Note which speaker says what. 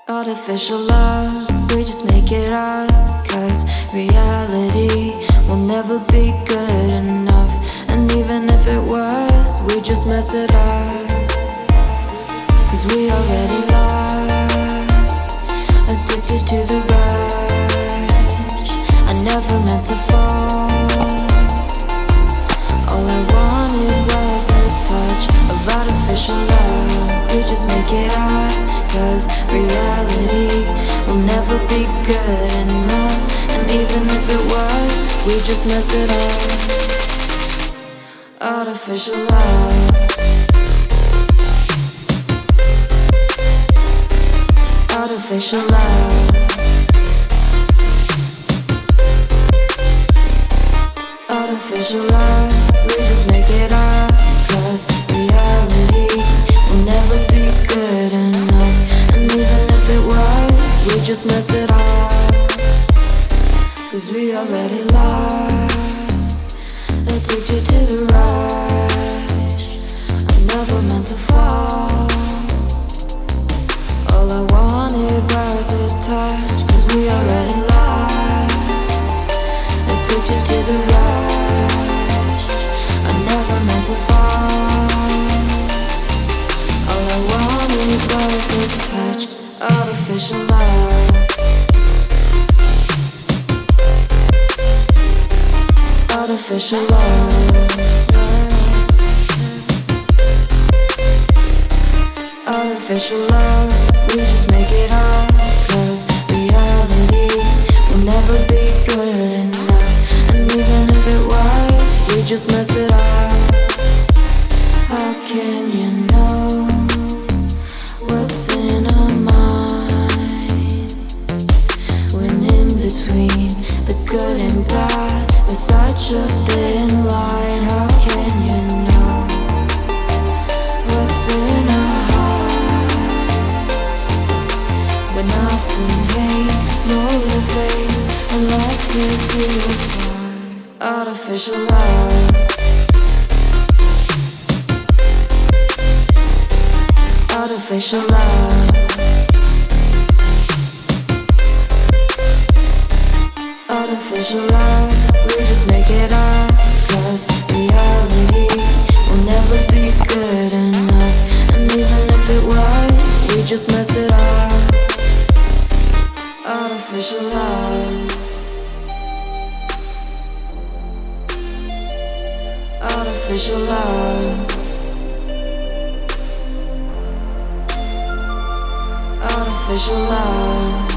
Speaker 1: Artificial love, we just make it up. Cause reality will never be good enough. And even if it was, we just mess it up. Cause we already lost, addicted to the rush. I never meant to fall. All I wanted was a touch of artificial love. We just make it up. Cause reality will never be good enough. And even if it was, we just mess it up. Artificial love. Artificial love. Artificial love. We just make it up. Cause reality will never be good enough. And even if it was, we just mess it up. Cause we already lost, addicted to the rush. I never meant to fall. All I wanted was a touch. Cause we already lost, addicted to the rush. I never meant to fall. All I wanted was a touch. Artificial love. Artificial love. Artificial love. We just make it up. Cause reality will never be good enough. And even if it was, we just mess it up. How can you know what's in our mind when in between the good and bad there's such a thin line? How can you know what's in our heart when often hate motivates and love tears you apart? Artificial love. Artificial love. Artificial love. We just make it up. Cause reality will never be good enough. And even if it was, we just mess it up. Artificial love. Artificial love. Artificial love.